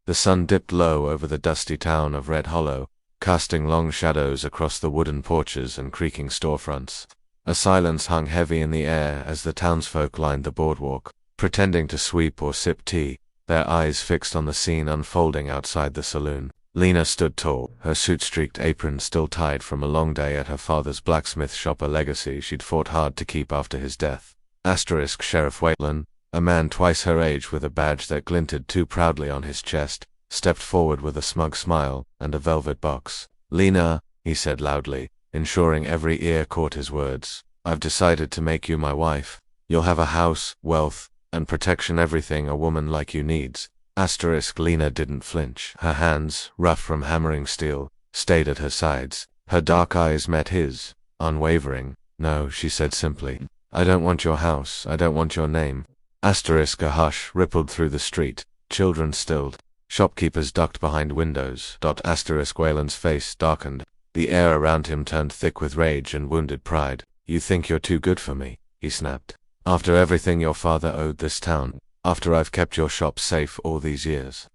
The sun dipped low over the dusty town of Red Hollow, casting long shadows across the wooden porches and creaking storefronts. A silence hung heavy in the air as the townsfolk lined the boardwalk, pretending to sweep or sip tea, their eyes fixed on the scene unfolding outside the saloon. Lena stood tall, her soot-streaked apron still tied from a long day at her father's blacksmith shop, a legacy she'd fought hard to keep after his death. Sheriff Whalen, a man twice her age with a badge that glinted too proudly on his chest, stepped forward with a smug smile and a velvet box. "Lena," he said loudly, ensuring every ear caught his words, "I've decided to make you my wife. You'll have a house, wealth, and protection, everything a woman like you needs." Lena didn't flinch. Her hands, rough from hammering steel, stayed at her sides. Her dark eyes met his, unwavering. "No," she said simply. "I don't want your house. I don't want your name." A hush rippled through the street. Children stilled. Shopkeepers ducked behind windows. Whalen's face darkened. The air around him turned thick with rage and wounded pride. "You think you're too good for me," he snapped. "After everything your father owed this town. After I've kept your shop safe all these years."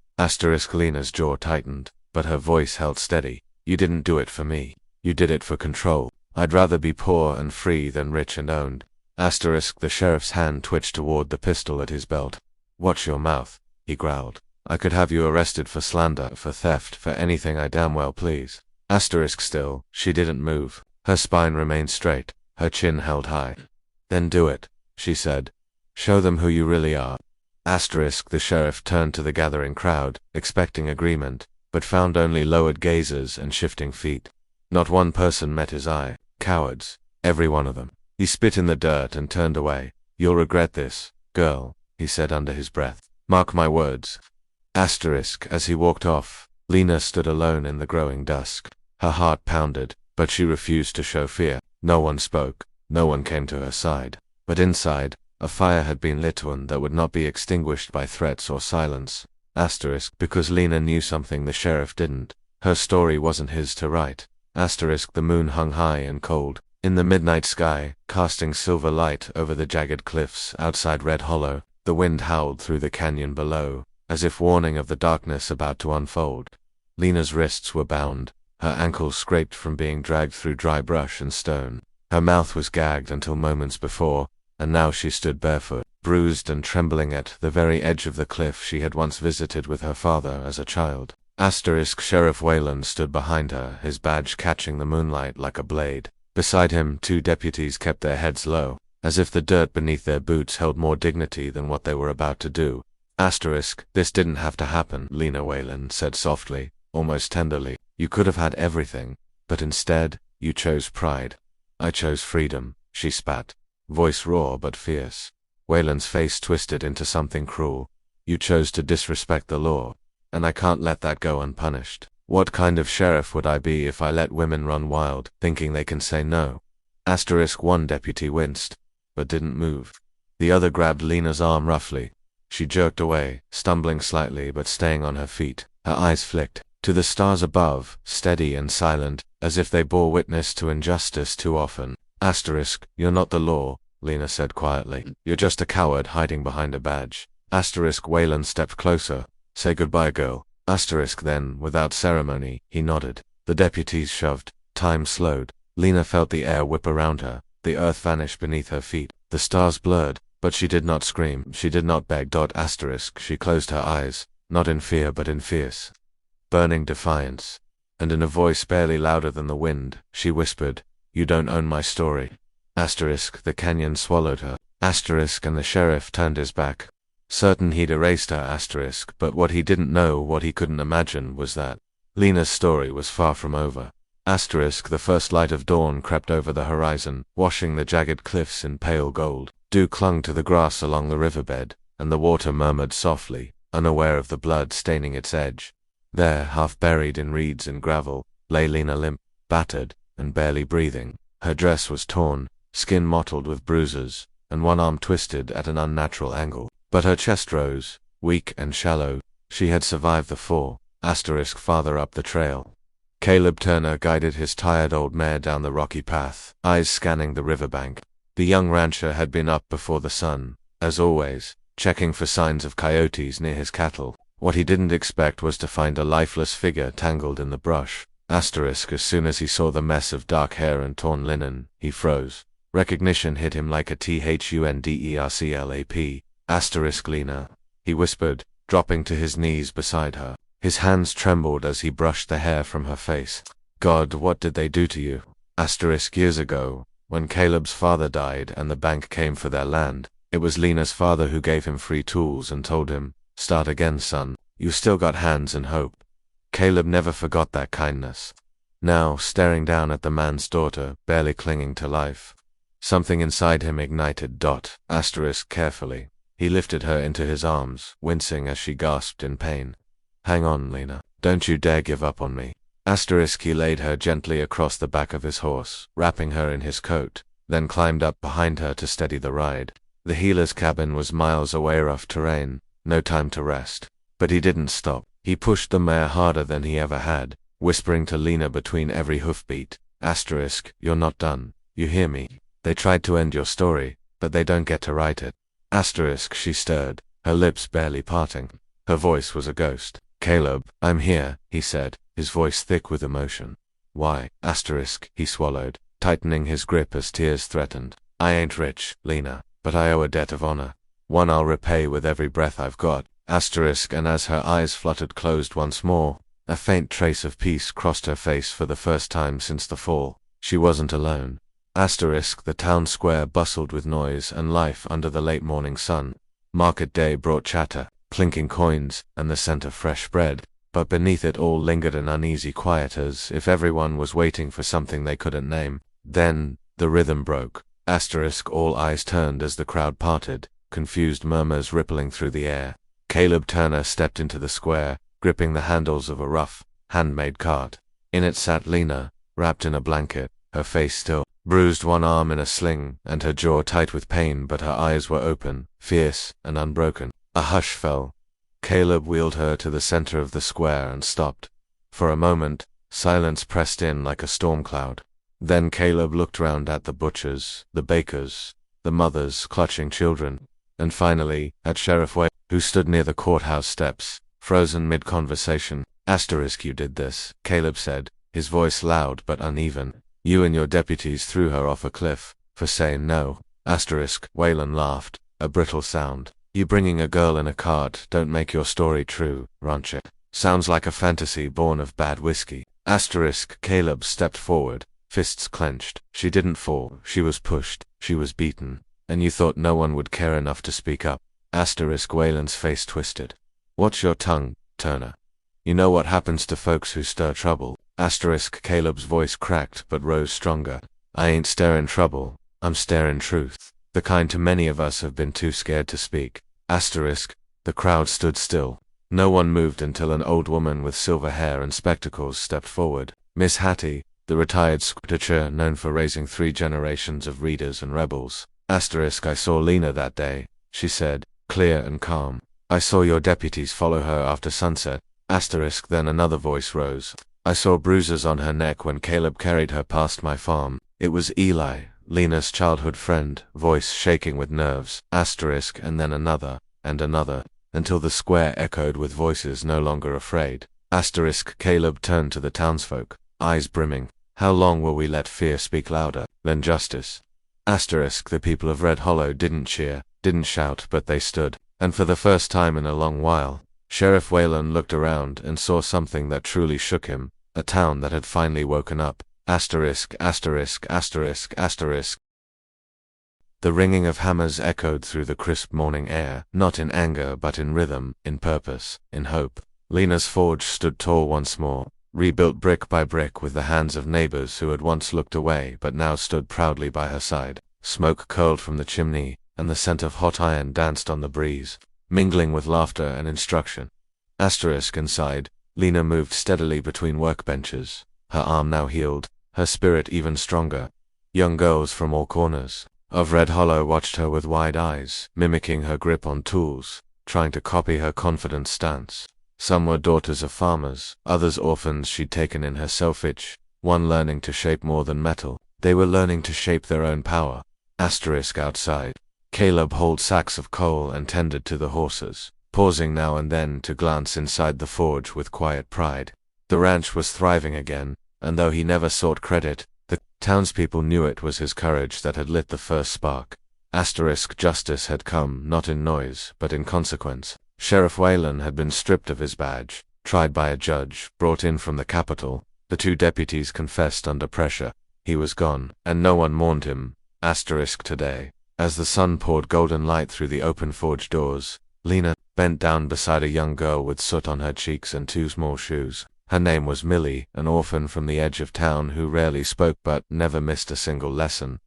Lena's jaw tightened, but her voice held steady. "You didn't do it for me. You did it for control. I'd rather be poor and free than rich and owned." The sheriff's hand twitched toward the pistol at his belt. "Watch your mouth," he growled. "I could have you arrested for slander, for theft, for anything I damn well please." Still, she didn't move. Her spine remained straight, her chin held high. "Then do it," she said. "Show them who you really are." The sheriff turned to the gathering crowd, expecting agreement, but found only lowered gazes and shifting feet. Not one person met his eye. Cowards, every one of them. He spit in the dirt and turned away. "You'll regret this, girl," he said under his breath. "Mark my words." As he walked off, Lena stood alone in the growing dusk. Her heart pounded, but she refused to show fear. No one spoke, no one came to her side. But inside, a fire had been lit, one that would not be extinguished by threats or silence. Because Lena knew something the sheriff didn't. Her story wasn't his to write. The moon hung high and cold in the midnight sky, casting silver light over the jagged cliffs outside Red Hollow. The wind howled through the canyon below, as if warning of the darkness about to unfold. Lena's wrists were bound, her ankles scraped from being dragged through dry brush and stone. Her mouth was gagged until moments before, and now she stood barefoot, bruised and trembling at the very edge of the cliff she had once visited with her father as a child. Sheriff Whalen stood behind her, his badge catching the moonlight like a blade. Beside him, two deputies kept their heads low, as if the dirt beneath their boots held more dignity than what they were about to do. "This didn't have to happen," Lena Whalen said softly, almost tenderly. "You could have had everything, but instead, you chose pride." "I chose freedom," she spat, voice raw but fierce. Whalen's face twisted into something cruel. "You chose to disrespect the law, and I can't let that go unpunished. What kind of sheriff would I be if I let women run wild, thinking they can say no?" One deputy winced, but didn't move. The other grabbed Lena's arm roughly. She jerked away, stumbling slightly but staying on her feet. Her eyes flicked to the stars above, steady and silent, as if they bore witness to injustice too often. "You're not the law," Lena said quietly. "You're just a coward hiding behind a badge." Whalen stepped closer. "Say goodbye, girl." Then, without ceremony, he nodded. The deputies shoved. Time slowed. Lena felt the air whip around her. The earth vanished beneath her feet. The stars blurred, but she did not scream. She did not beg. She closed her eyes, not in fear but in fierce, burning defiance. And in a voice barely louder than the wind, she whispered, "You don't own my story." The canyon swallowed her. And the sheriff turned his back. Certain he'd erased her, but what he didn't know, what he couldn't imagine, was that Lena's story was far from over. The first light of dawn crept over the horizon, washing the jagged cliffs in pale gold. Dew clung to the grass along the riverbed, and the water murmured softly, unaware of the blood staining its edge. There, half buried in reeds and gravel, lay Lena, limp, battered, and barely breathing. Her dress was torn, skin mottled with bruises, and one arm twisted at an unnatural angle. But her chest rose, weak and shallow. She had survived the fall. Farther up the trail, Caleb Turner guided his tired old mare down the rocky path, eyes scanning the riverbank. The young rancher had been up before the sun, as always, checking for signs of coyotes near his cattle. What he didn't expect was to find a lifeless figure tangled in the brush. Asterisk. As soon as he saw the mess of dark hair and torn linen, he froze. Recognition hit him like a thunderclap. Asterisk. Lena, he whispered, dropping to his knees beside her. His hands trembled as he brushed the hair from her face. God, what did they do to you? Asterisk. Years ago, when Caleb's father died and the bank came for their land, it was Lena's father who gave him free tools and told him, "Start again, son. You still got hands and hope." Caleb never forgot that kindness. Now, staring down at the man's daughter, barely clinging to life, something inside him ignited. Asterisk. Carefully, he lifted her into his arms, wincing as she gasped in pain. "Hang on, Lena. Don't you dare give up on me." Asterisk. He laid her gently across the back of his horse, wrapping her in his coat, then climbed up behind her to steady the ride. The healer's cabin was miles away, rough terrain, no time to rest. But he didn't stop. He pushed the mare harder than he ever had, whispering to Lena between every hoofbeat. Asterisk. You're not done. You hear me? They tried to end your story, but they don't get to write it. Asterisk. She stirred, her lips barely parting. Her voice was a ghost. Caleb, I'm here, he said, his voice thick with emotion. Why? Asterisk. He swallowed, tightening his grip as tears threatened. I ain't rich, Lena, but I owe a debt of honor. One I'll repay with every breath I've got. Asterisk. And as her eyes fluttered closed once more, a faint trace of peace crossed her face for the first time since the fall. She wasn't alone. Asterisk. The town square bustled with noise and life under the late morning sun. Market day brought chatter, clinking coins, and the scent of fresh bread, but beneath it all lingered an uneasy quiet as if everyone was waiting for something they couldn't name. Then, the rhythm broke. Asterisk. All eyes turned as the crowd parted, confused murmurs rippling through the air. Caleb Turner stepped into the square, gripping the handles of a rough, handmade cart. In it sat Lena, wrapped in a blanket, her face still, bruised, one arm in a sling, and her jaw tight with pain, but her eyes were open, fierce, and unbroken. A hush fell. Caleb wheeled her to the center of the square and stopped. For a moment, silence pressed in like a storm cloud. Then Caleb looked round at the butchers, the bakers, the mothers clutching children, and finally, at Sheriff Whalen, who stood near the courthouse steps, frozen mid-conversation. Asterisk. You did this, Caleb said, his voice loud but uneven. You and your deputies threw her off a cliff, for saying no. Asterisk. Whalen laughed, a brittle sound. You bringing a girl in a cart don't make your story true, ranch it. Sounds like a fantasy born of bad whiskey. Asterisk. Caleb stepped forward, fists clenched. She didn't fall, she was pushed, she was beaten, and you thought no one would care enough to speak up. Asterisk. Whalen's face twisted. Watch your tongue, Turner. You know what happens to folks who stir trouble. Asterisk. Caleb's voice cracked but rose stronger. I ain't stirring trouble, I'm stirring truth. The kind too many of us have been too scared to speak. Asterisk. The crowd stood still. No one moved until an old woman with silver hair and spectacles stepped forward. Miss Hattie, the retired scripture known for raising 3 generations of readers and rebels. Asterisk. I saw Lena that day, she said, clear and calm. I saw your deputies follow her after sunset. Asterisk. Then another voice rose. I saw bruises on her neck when Caleb carried her past my farm. It was Eli, Lena's childhood friend, voice shaking with nerves. Asterisk. And then another, and another, until the square echoed with voices no longer afraid. Asterisk. Caleb turned to the townsfolk, eyes brimming. How long will we let fear speak louder than justice? Asterisk. The people of Red Hollow didn't cheer, didn't shout, but they stood, and for the first time in a long while, Sheriff Whalen looked around and saw something that truly shook him, a town that had finally woken up. Asterisk. Asterisk. Asterisk. Asterisk. The ringing of hammers echoed through the crisp morning air, not in anger but in rhythm, in purpose, in hope. Lena's forge stood tall once more, rebuilt brick by brick with the hands of neighbors who had once looked away but now stood proudly by her side. Smoke curled from the chimney, and the scent of hot iron danced on the breeze, mingling with laughter and instruction. Asterisk. Inside, Lena moved steadily between workbenches, her arm now healed, her spirit even stronger. Young girls from all corners of Red Hollow watched her with wide eyes, mimicking her grip on tools, trying to copy her confident stance. Some were daughters of farmers, others orphans she'd taken in her self-itch, one learning to shape more than metal. They were learning to shape their own power. Asterisk. Outside, Caleb hauled sacks of coal and tended to the horses. pausing now and then to glance inside the forge with quiet pride. The ranch was thriving again, and though he never sought credit, the townspeople knew it was his courage that had lit the first spark. Justice had come, not in noise, but in consequence. Sheriff Whalen had been stripped of his badge, tried by a judge, brought in from the capital. The 2 deputies confessed under pressure. He was gone, and no one mourned him. Today. As the sun poured golden light through the open forge doors, Lena bent down beside a young girl with soot on her cheeks and 2 small shoes. Her name was Millie, an orphan from the edge of town who rarely spoke but never missed a single lesson.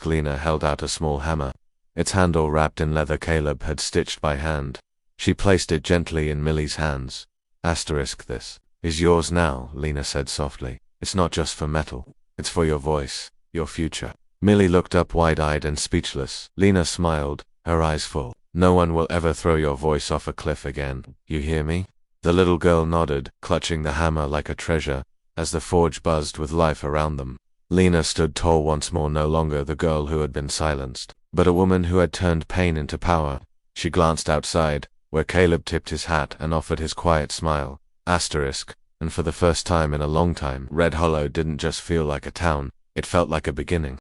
Lena held out a small hammer. Its handle wrapped in leather Caleb had stitched by hand. She placed it gently in Millie's hands. This is yours now, Lena said softly. It's not just for metal. It's for your voice, your future. Millie looked up wide-eyed and speechless. Lena smiled, her eyes full. No one will ever throw your voice off a cliff again, you hear me? The little girl nodded, clutching the hammer like a treasure, as the forge buzzed with life around them. Lena stood tall once more, no longer the girl who had been silenced, but a woman who had turned pain into power. She glanced outside, where Caleb tipped his hat and offered his quiet smile. And for the first time in a long time, Red Hollow didn't just feel like a town, it felt like a beginning.